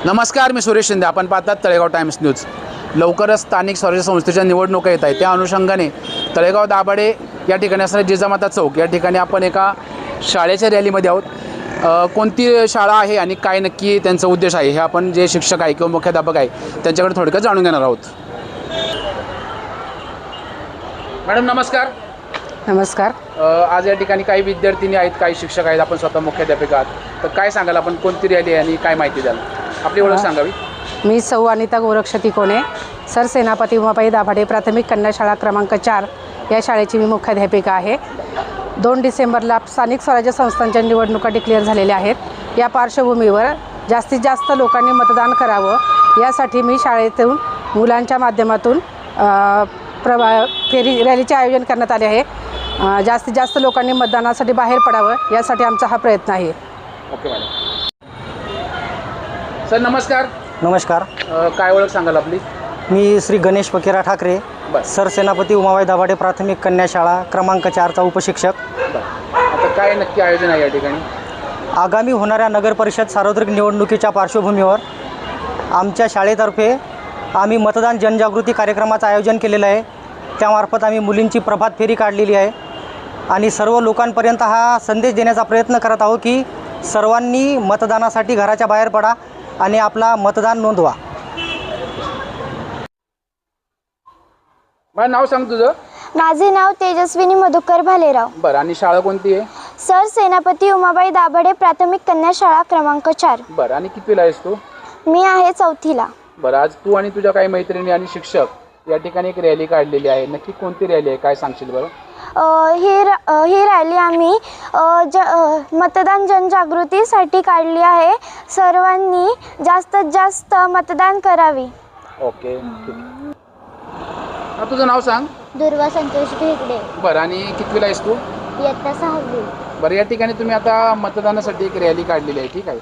नमस्कार, मी सुरेश शिंदे. आपण पाहतात तळेगाव टाइम्स न्यूज. लवकरच स्थानिक स्वराज्य संस्थेच्या निवडणुका येत आहेत. त्या अनुषंगाने तळेगाव दाभाडे या ठिकाणी असणारे जिजामाता चौक या ठिकाणी आपण एका शाळेच्या रॅलीमध्ये आहोत. कोणती शाळा आहे आणि काय नक्की त्यांचा उद्देश आहे हे आपण जे शिक्षक आहे किंवा मुख्याध्यापक आहे त्यांच्याकडे थोडक्यात जाणून घेणार आहोत. मॅडम नमस्कार. नमस्कार. आज या ठिकाणी काही विद्यार्थिनी आहेत, काही शिक्षक आहेत, आपण स्वतः मुख्याध्यापक आहात. तर काय सांगाल, आपण कोणती रॅली आहे आणि काय माहिती द्याल? आपली ओळख सांगावी. मी सौ अनिता गोरक्षती कोणे, सरसेनापती उमाबाई दाभाडे प्राथमिक कन्या शाळा क्रमांक 4 या शाळेची मी मुख्याध्यापिका आहे. 2 डिसेंबरला स्थानिक स्वराज्य संस्थांच्या निवडणुका डिक्लेअर झालेल्या आहेत. या पार्श्वभूमीवर जास्तीत जास्त लोकांनी मतदान करावं यासाठी मी शाळेतून मुलांच्या माध्यमातून फेरी रॅलीचे आयोजन करण्यात आले आहे. जास्तीत जास्त लोकांनी मतदानासाठी बाहेर पडावं यासाठी आमचा हा प्रयत्न आहे. Okay madam. सर नमस्कार. नमस्कार. काय ओळख सांगाल आपली? मी श्री गणेश फकीरा ठाकरे, सरसेनापती उमाबाई दाभाडे प्राथमिक कन्या शाळा क्रमांक 4चा उपशिक्षक. आता काय नक्की आयोजन आहे या ठिकाणी? आगामी होणाऱ्या नगरपरिषद सार्वत्रिक निवडणुकीच्या पार्श्वभूमीवर आमच्या शाळेतर्फे आम्ही मतदान जनजागृती कार्यक्रमाचं आयोजन केलेलं आहे. त्यामार्फत आम्ही मुलींची प्रभात फेरी काढलेली आहे आणि सर्व लोकांपर्यंत हा संदेश देण्याचा प्रयत्न करत आहोत की सर्वांनी मतदानासाठी घराच्या बाहेर पडा आणि आपला मतदान नोंदवा. मला नाव सांग तुझं. माझे नाव तेजस्विनी मधुकर भालेराव. बरं, आणि शाळा कोणती आहे? सर सेनापती उमाबाई दाभाडे प्राथमिक कन्या शाळा क्रमांक 4. बरं, आणि कितवीला आहेस तू? मी आहे 4थीला. बरं, आज तू आणि तुझ्या काही मैत्रिणी आणि शिक्षक या ठिकाणी एक रॅली काढलेली आहे. नक्की कोणती रॅली आहे, काय सांगशील बरं? ही रॅली आम्ही मतदान जनजागृतीसाठी काढली आहे. सर्वांनी जास्तीत जास्त मतदान करावी. ओके, तुझं नाव सांग. दुर्वा संतोष भेगडे. बरं, आणि कितवीला आहेस तू? इयत्ता 6वी. बरं, या ठिकाणी तुम्ही आता मतदानासाठी एक रॅली काढलेली आहे, ठीक आहे.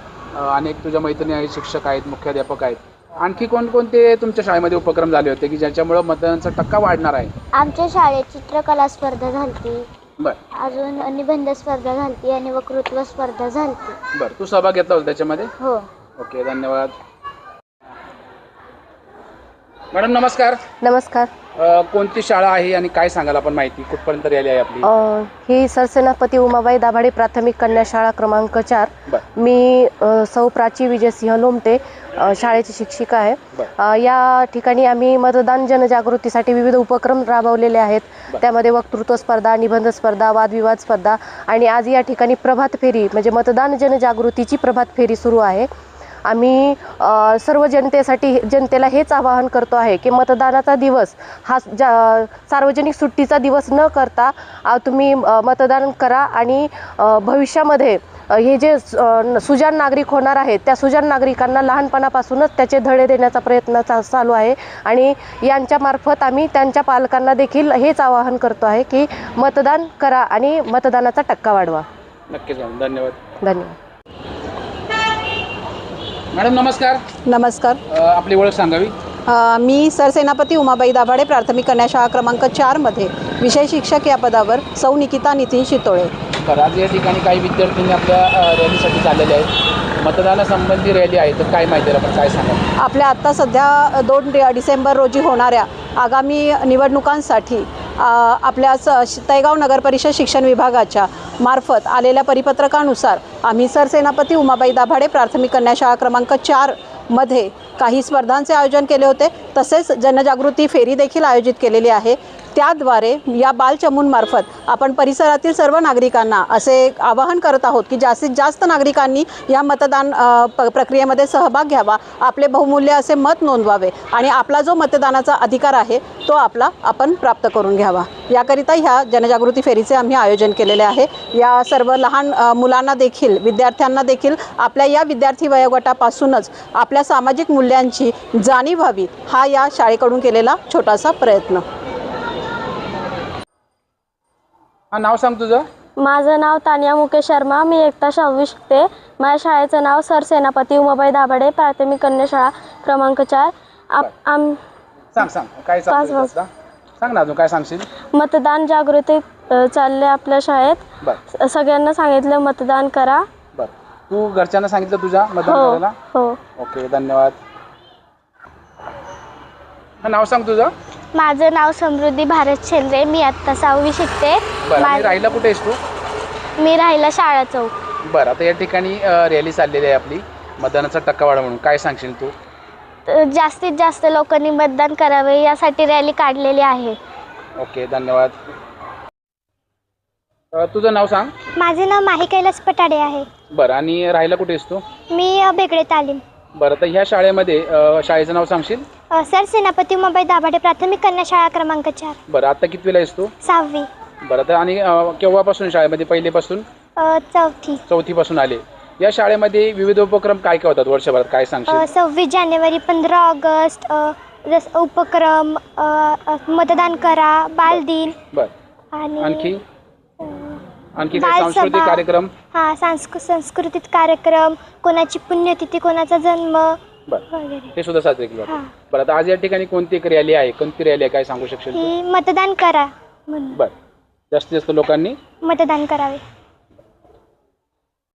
अनेक तुझ्या मैत्रिणी आहेत, शिक्षक आहेत, मुख्याध्यापक आहेत. आणखी कोणकोणते तुमच्या शाळेमध्ये उपक्रम झाले होते की ज्याच्यामुळे मतदानाचा टक्का वाढणार आहे? आमच्या शाळेत चित्रकला स्पर्धा झाली. बरं. अजून निबंध स्पर्धा झाली आणि वक्तृत्व स्पर्धा झाली. बरं, तू सहभाग घेतला होता त्याच्यामध्ये? हो. ओके, धन्यवाद. मॅडम नमस्कार. नमस्कार. कोणती शाळा आहे आणि काय सांगाल आपण माहिती, कुठपर्यंत रॅली आहे आपली? ही सरसेनापती उमाबाई दाभाडे प्राथमिक कन्या शाळा क्रमांक 4. मी सौ प्राची विजयसिंह लोमटे शाळेची शिक्षिका आहे. या ठिकाणी आम्ही मतदान जनजागृतीसाठी विविध उपक्रम राबवलेले आहेत. त्यामध्ये वक्तृत्व स्पर्धा, निबंध स्पर्धा, वादविवाद स्पर्धा आणि आज या ठिकाणी प्रभात फेरी म्हणजे मतदान जनजागृतीची प्रभात फेरी सुरू आहे. आम्ही सर्व जनतेला हेच आवाहन करतो आहे की मतदानाचा दिवस हा सार्वजनिक सुट्टीचा दिवस न करता तुम्ही मतदान करा आणि भविष्यामध्ये हे जे सुजाण नागरिक होणार आहेत त्या सुजाण नागरिकांना लहानपणापासूनच त्याचे धडे देण्याचा प्रयत्न चालू आहे आणि यांच्यामार्फत आम्ही त्यांच्या पालकांना देखील हेच आवाहन करतो आहे की मतदान करा आणि मतदानाचा टक्का वाढवा. नक्कीच. धन्यवाद. धन्यवाद. मॅडम नमस्कार. नमस्कार. आपली ओळख सांगावी. मी सरसेनापती उमाबाई दाभाडे प्राथमिक कन्या शाळा क्रमांक 4 मध्ये विषय शिक्षक या पदावर सौ निकिता नितीन शितोळे. बरं, आज या ठिकाणी काही विद्यार्थ्यांनी आपल्या रॅलीसाठी चाललेले आहेत. मतदानासंबंधी रॅली आहे, तर काय माहिती आपण काय सांगा? आपल्या आत्ता सध्या 2 डिसेंबर रोजी होणाऱ्या आगामी निवडणुकांसाठी आपल्या तळेगाव नगरपरिषद शिक्षण विभागाच्या मार्फत आलेल्या परिपत्रकानुसार आम्ही सरसेनापती उमाबाई दाभाडे प्राथमिक कन्या शाळा क्रमांक 4 मध्ये काही स्पर्धांचे आयोजन केले होते. तसेच जनजागृती फेरी देखील आयोजित केलेली आहे. त्याद्वारे या बालचमूंमार्फत आपण परिसरातील सर्व नागरिकांना असे आवाहन करत आहोत की जास्तीत जास्त नागरिकांनी या मतदान प्रक्रियेमध्ये सहभाग घ्यावा, आपले बहुमूल्य असे मत नोंदवावे आणि आपला जो मतदानाचा अधिकार आहे तो आपण प्राप्त करून घ्यावा. याकरिता ह्या जनजागृती फेरीचे आम्ही आयोजन केलेले आहे. या सर्व लहान मुलांना देखील, विद्यार्थ्यांना देखील आपल्या या विद्यार्थी वयोगटापासूनच आपल्या सामाजिक मूल्यांची जाणीव व्हावी, हा या शाळेकडून केलेला छोटासा प्रयत्न. नाव सांग तुझं. माझं नाव तानिया मुकेश शर्मा. मी इयत्ता 6वी शिकते. माझ्या शाळेचं नाव सरसेनापती उमाबाई दाभाडे प्राथमिक कन्या शाळा क्रमांक 4. सांग काय सांग ना, अजून काय सांगशील? मतदान जागृती चालले आपल्या शाळेत. सगळ्यांना सांगितलं मतदान करा. तू घरच्यांना सांगितलं तुझ्या मतदान हो करायला? हो. ओके, धन्यवाद. नाव सांग तुझं. माझं नाव समृद्धी भारत शेंद्रे. मी आत्ता 6वी शिकते. बरं, आणि राहिला कुठे आहेस तू? मी राहिला शाळा चौक. बरं, आता या ठिकाणी रॅली चाललेली आहे आपली मतदानाचा टक्का वाढ म्हणून. काय सांगशील तू? जास्तीत जास्त लोकांनी मतदान करावे यासाठी रॅली काढलेली आहे. ओके, धन्यवाद. तुझं नाव सांग. माझे नाव माही कैलास पटाडे आहे. बरं, आणि राहिला कुठे आहेस तू? मी बेगडे तालीम. बरं, तर ह्या शाळेमध्ये शाळेचं नाव सांगशील? सर सेनापती उमाबाई दाभाडे प्राथमिक कन्या शाळा क्रमांक 4. बरं, आता कितवीला आहेस तू? 6वी. बरं, तर आणि केव्हापासून शाळेमध्ये? पहिलेपासून? 4थी. चौथीपासून आले. या शाळेमध्ये विविध उपक्रम काय काय होतात वर्षभरात, काय सांगशील? 26 जानेवारी, 15 ऑगस्ट, उपक्रम, मतदान करा, बालदिन बरं, आणि आणखी काय सांस्कृतिक कार्यक्रम? हां, सांस्कृतिक कार्यक्रम, कोणाची पुण्यतिथी, कोणाचा जन्म बरं, वगैरे हे सुद्धा साजरे केले हां. जातात. बरं, आता आज या ठिकाणी कोणती एक रॅली आहे, कोणती रॅली आहे, काय सांगू शकशील? ही मतदान करा म्हणून. बरं, जास्तीत जास्त लोकांनी मतदान करावे.